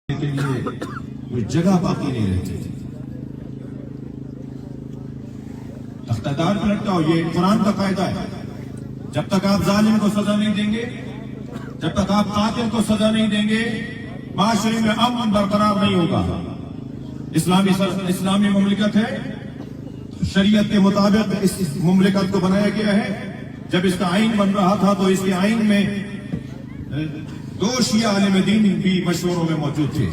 کے لیے کوئی جگہ باقی نہیں رہتی تھی۔ اقتدار پہ لٹکاؤ، یہ قرآن کا قاعدہ ہے۔ جب تک آپ ظالم کو سزا نہیں دیں گے، جب تک آپ قاتل کو سزا نہیں دیں گے، معاشرے میں امن برقرار نہیں ہوگا۔ اسلامی مملکت ہے، شریعت کے مطابق اس مملکت کو بنایا گیا ہے۔ جب اس کا آئین بن رہا تھا تو اس کے آئین میں دو شیعہ عالم دین بھی مشوروں میں موجود تھے۔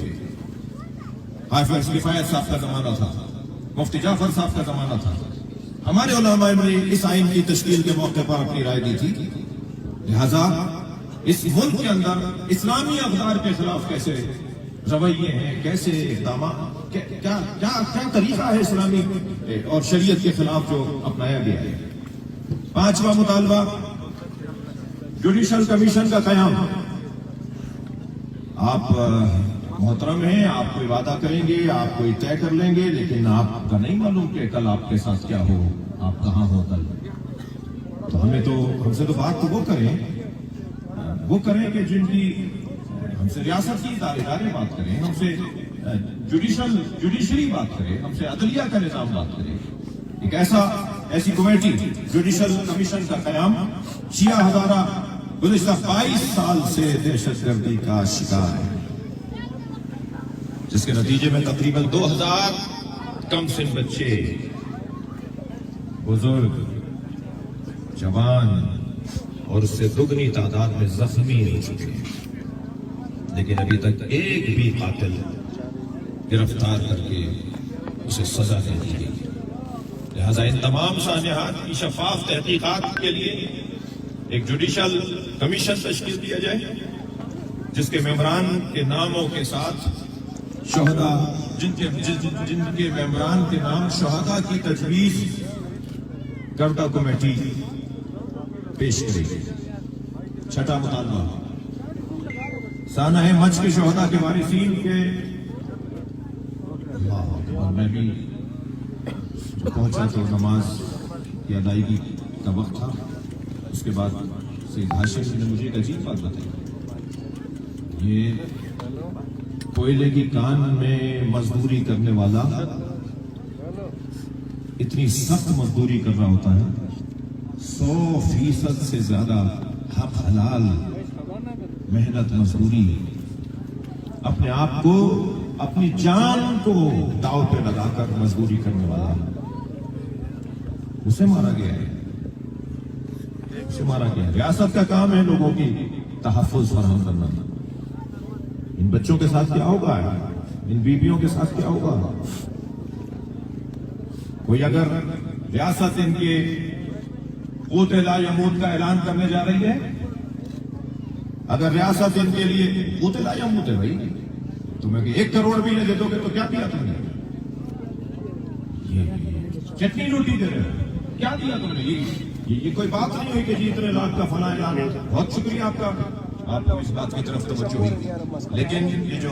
حافظ کفایت صاحب کا زمانہ تھا، مفتی جعفر صاحب کا زمانہ تھا۔ ہمارے علماء نے اس آئین کی تشکیل کے موقع پر اپنی رائے دی تھی۔ لہذا اس ملک کے اندر اسلامی اقدار کے خلاف کیسے رویے ہیں، کیسے اقدامات، کیا طریقہ ہے اسلامی اور شریعت کے خلاف جو اپنایا گیا ہے۔ پانچواں مطالبہ، جوڈیشل کمیشن کا قیام۔ آپ محترم ہیں، آپ کوئی وعدہ کریں گے، آپ کوئی طے کر لیں گے، لیکن آپ کا نہیں معلوم کہ کل آپ کے ساتھ کیا ہو، آپ کہاں ہو کل۔ تو ہم سے تو بات تو وہ کریں کہ جن کی ہم سے ریاست کی ادارے بات کریں، ہم سے جوڈیشری بات کریں، ہم سے عدلیہ کا نظام بات کریں۔ ایک ایسی کمیٹی جوڈیشل کمیشن کا قیام۔ شیعہ ہزارہ گزشتہ 22 سال سے دہشت گردی کا شکار ہے، جس کے نتیجے میں تقریباً 2000 کم سن بچے، بزرگ، جوان اور اس سے دگنی تعداد میں زخمی ہو چکے ہیں، لیکن ابھی تک ایک بھی قاتل گرفتار کر کے اسے سزا نہیں دی گئی۔ لہذا ان تمام سانحات کی شفاف تحقیقات کے لیے ایک جوڈیشل کمیشن تشکیل دیا جائے، جس کے ممبران کے ناموں کے ساتھ شہداء، جن کے ممبران کے نام شہداء کی تجویز کردہ کمیٹی پیش کرے گی۔ چھٹا مطالبہ، سانحہ مچھ کے شہداء کے وارثین کے میں بھی پہنچا تو نماز کی ادائیگی کا وقت تھا۔ اس کے بعد سید ہاشم نے مجھے ایک عجیب بات بتائی، یہ کوئلے کی کان میں مزدوری کرنے والا اتنی سخت مزدوری کر رہا ہوتا ہے، 100% سے زیادہ حق حلال محنت مزدوری، اپنے آپ کو، اپنی جان کو داؤ پہ لگا کر مزدوری کرنے والا، اسے مارا گیا ہے۔ ریاست کا کام ہے لوگوں کی تحفظ فراہم کرنا۔ ان بچوں کے ساتھ کیا ہوگا، ان بیویوں کے ساتھ کیا ہوگا؟ کوئی اگر ریاست ان کے قوت لا یموت کا اعلان کرنے جا رہی ہے، اگر ریاست ان کے لیے قوت لا یموت ہے بھائی، تمہیں 1 کروڑ بھی نہ دے دو گے تو کیا دیا تم نے؟ چٹنی روٹی دے رہے ہو، کیا دیا تم نے؟ یہ کوئی بات نہیں ہوئی کہ جی اتنے لاکھ کا فلاں اعلان ہے۔ بہت شکریہ آپ کا، آپ کو اس بات کی طرف توجہ ہوئی، لیکن یہ جو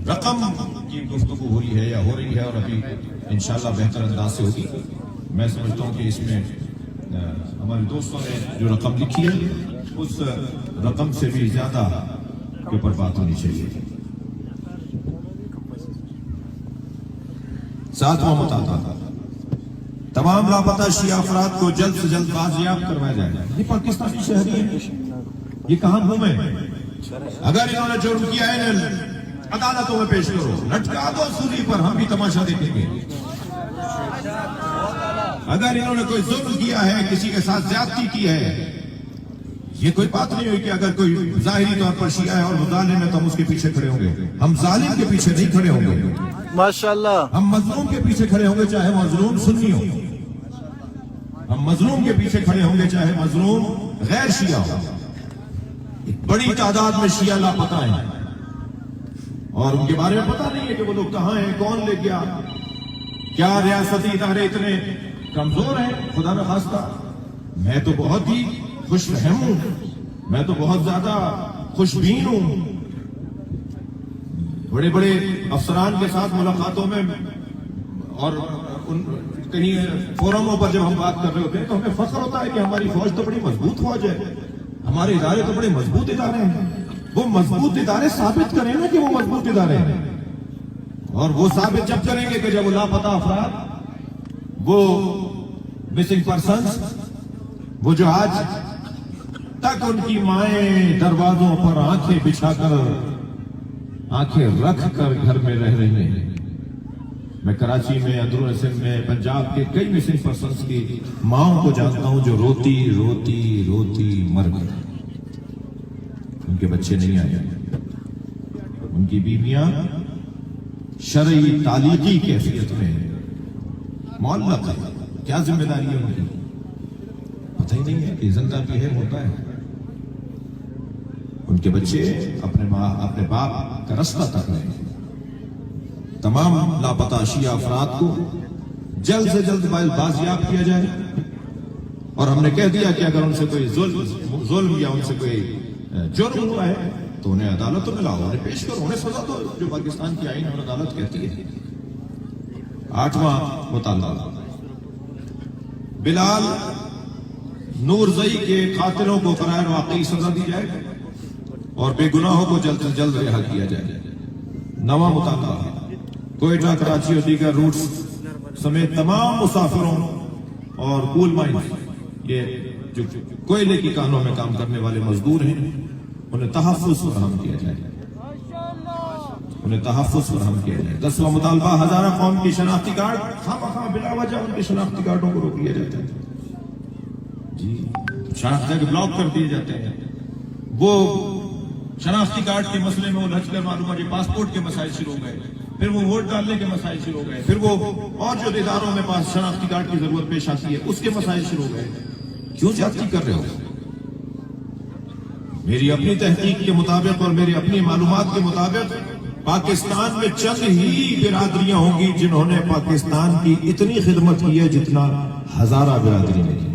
رقم کی گفتگو ہو رہی ہے یا ہو رہی ہے، اور ابھی انشاءاللہ بہتر انداز سے ہوگی، میں سمجھتا ہوں کہ اس میں ہمارے دوستوں نے جو رقم لکھی ہے اس رقم سے بھی زیادہ کے اوپر بات ہونی چاہیے۔ 7واں مطالبہ، تمام لاپتہ شیعہ افراد کو جلد سے جلد بازیاب کروایا جائے۔ یہ پاکستانی شہری ہیں، یہ کہاں گھومے؟ اگر انہوں نے جرم کیا ہے عدالتوں میں پیش کرو، لٹکا دو سولی پر، ہم بھی تماشا دیکھیں گے۔ اگر انہوں نے کوئی ظلم کیا ہے، کسی کے ساتھ زیادتی کی ہے، یہ کوئی بات نہیں ہوئی کہ اگر کوئی ظاہری طور پر شیعہ ہے اور وہ ظالم ہے تو ہم اس کے پیچھے کھڑے ہوں گے۔ ہم ظالم کے پیچھے نہیں کھڑے ہوں گے، ماشاءاللہ۔ ہم مظلوم کے پیچھے کھڑے ہوں گے، چاہے مظلوم سنی ہو۔ ہم مظلوم کے پیچھے کھڑے ہوں گے، چاہے مظلوم غیر شیعہ ہو۔ ایک بڑی تعداد میں شیعہ لاپتہ ہیں اور ان کے بارے میں پتہ نہیں ہے کہ وہ لوگ کہاں ہیں، کون لے گیا۔ کیا ریاستی ادارے اتنے کمزور ہیں؟ خدا نخواستہ۔ میں تو بہت ہی خوش فہم ہوں، میں تو بہت زیادہ خوش بین ہوں۔ بڑے بڑے افسران کے ساتھ ملاقاتوں میں اور کہیں فورموں پر جب ہم بات کر رہے ہوتے ہیں تو ہمیں فخر ہوتا ہے کہ ہماری فوج تو بڑی مضبوط فوج ہے، ہمارے ادارے تو بڑے مضبوط ادارے ہیں۔ وہ مضبوط ادارے ثابت کریں نا کہ وہ مضبوط ادارے ہیں، اور وہ ثابت جب کریں گے کہ جب وہ لاپتہ افراد، وہ مسنگ پرسنز، وہ جو آج تک ان کی مائیں دروازوں پر آنکھیں بچھا کر، آنکھیں رکھ کر گھر میں رہ رہی ہیں۔ میں کراچی میں، اندرون سندھ میں، پنجاب کے کئی مسنگ پرسنز کی ماں کو جانتا ہوں جو روتی روتی روتی مر گئی، ان کے بچے نہیں آئے، ان کی بیویاں شرعی تعلیقی کیفیت میں معلق ہے۔ کیا ذمہ داری ہے ان کی؟ پتہ ہی نہیں ہے کہ زندہ بھی ہے، ہوتا ہے۔ ان کے بچے اپنے باپ کا رستہ تک رہے ہیں۔ تمام لاپتہ اشیاء افراد کو جلد سے جلد بازیاب کیا جائے، اور ہم نے کہہ دیا کہ اگر ان سے کوئی ظلم یا ان سے کوئی جرم ہوا ہے تو انہیں عدالت میں لاؤ، انہیں پیش کرو، انہیں سزا دو جو پاکستان کی آئین اور عدالت کہتی ہے۔ 8واں مطالبہ، بلال نورزئی کے قاتلوں کو غیر واقعی سزا دی جائے اور بے گناہوں کو جلد سے جلد رہا کیا جائے۔ 9واں مطالبہ، کوئٹہ، کراچی اور دیگر روٹس سمیت تمام مسافروں اور کول مائنز، یہ جو کوئلے کی کانوں میں کام کرنے والے مزدور ہیں، انہیں تحفظ فراہم کیا جائے، انہیں تحفظ فراہم کیا جائے۔ 10واں مطالبہ، ہزارہ قوم کی شناختی کارڈ، خواہ بلا وجہ ان کے شناختی کارڈوں کو روک لیا جاتا ہے، جی شناختی کے بلاک کر دیے جاتے ہیں۔ وہ شناختی کارڈ کے مسئلے میں الجھ کر معلوم ہے پاسپورٹ کے مسائل شروع ہو گئے، پھر وہ ووٹ ڈالنے کے مسائل شروع ہو گئے، پھر وہ اور جو اداروں میں پاس شناختی کارڈ کی ضرورت پیش آتی ہے اس کے مسائل شروع ہو گئے۔ کیوں زیادتی کر رہے ہو؟ میری اپنی تحقیق کے مطابق اور میری اپنی معلومات کے مطابق پاکستان میں چند ہی برادریاں ہوں گی جنہوں نے پاکستان کی اتنی خدمت کی ہے جتنا ہزارہ برادری نے کی۔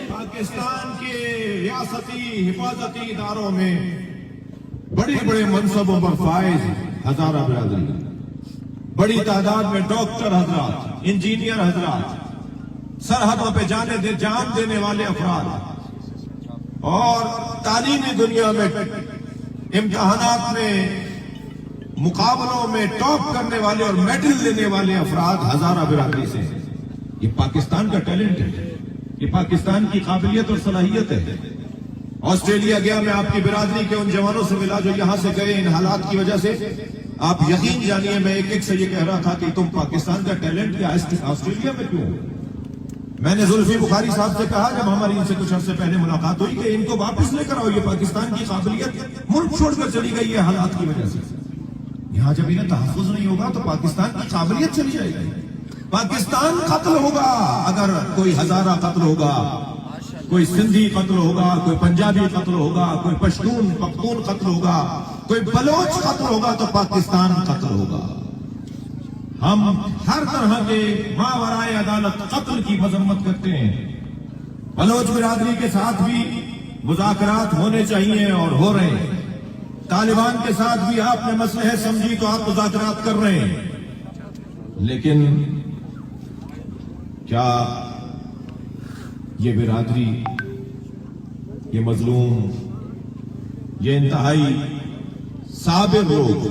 پاکستان کے ریاستی حفاظتی اداروں میں بڑے بڑے منصبوں پر فائز ہزارہ برادری، بڑی تعداد میں ڈاکٹر حضرات، انجینئر حضرات، سرحدوں پہ جان دینے والے افراد، اور تعلیمی دنیا میں امتحانات میں مقابلوں میں ٹاپ کرنے والے اور میڈل لینے والے افراد ہزارہ برادری سے۔ یہ پاکستان کا ٹیلنٹ ہے، یہ پاکستان کی قابلیت اور صلاحیت ہے۔ آسٹریلیا گیا میں آپ کی برادری کے ان جوانوں سے ملا جو یہاں سے گئے ان حالات کی وجہ سے۔ آپ یقین جانیے میں ایک سے یہ کہہ رہا تھا کہ تم پاکستان کا ٹیلنٹ کیا آسٹریلیا میں کیوں؟ میں نے زلفی بخاری صاحب سے کہا جب ہماری ان سے کچھ عرصے پہلے ملاقات ہوئی کہ ان کو واپس لے کر آؤ، یہ پاکستان کی قابلیت ملک چھوڑ کر چلی گئی ہے حالات کی وجہ سے۔ یہاں جب انہیں تحفظ نہیں ہوگا تو پاکستان کی قابلیت چلی جائے گی۔ پاکستان قتل ہوگا اگر کوئی ہزارہ قتل ہوگا، کوئی سندھی قتل ہوگا، کوئی پنجابی قتل ہوگا، کوئی پشتون پختون قتل ہوگا، کوئی بلوچ قتل ہوگا تو پاکستان قتل ہوگا۔ ہم ہر طرح کے ماورائے عدالت قتل کی مذمت کرتے ہیں۔ بلوچ برادری کے ساتھ بھی مذاکرات ہونے چاہیے اور ہو رہے ہیں۔ طالبان کے ساتھ بھی آپ نے مسئلہ سمجھی تو آپ مذاکرات کر رہے ہیں، لیکن کیا یہ برادری، یہ مظلوم، یہ انتہائی صابر لوگ،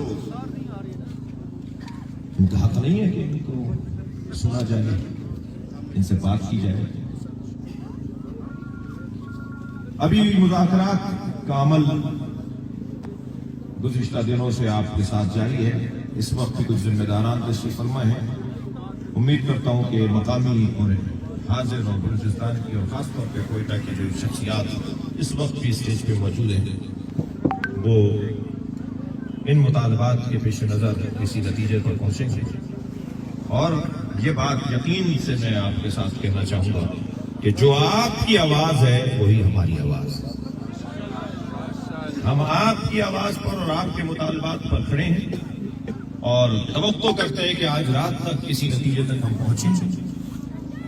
ان کا حق نہیں ہے کہ ان کو سنا جائے، ان سے بات کی جائے؟ ابھی مذاکرات کا عمل گزشتہ دنوں سے آپ کے ساتھ جاری ہے۔ اس وقت بھی کچھ ذمہ داران تشریف فرما ہیں۔ امید کرتا ہوں کہ مقامی اور حاضر اور بلوچستان کی اور خاص طور پہ کوئٹہ کی جو شخصیات اس وقت بھی اسٹیج پہ موجود ہیں وہ ان مطالبات کے پیش نظر کسی نتیجے پر پہنچیں گے، اور یہ بات یقین سے میں آپ کے ساتھ کہنا چاہوں گا کہ جو آپ کی آواز ہے وہی ہماری آواز ہے۔ ہم آپ کی آواز پر اور آپ کے مطالبات پر کھڑے ہیں اور توقع کرتے ہیں کہ آج رات تک کسی نتیجے تک ہم پہنچیں۔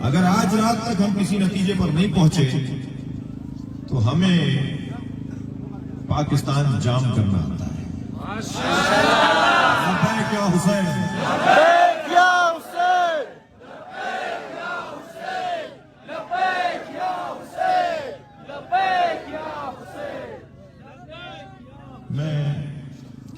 اگر آج رات تک ہم کسی نتیجے پر نہیں پہنچے تو ہمیں پاکستان جام کرنا آتا ہے۔ لبیک یا حسین،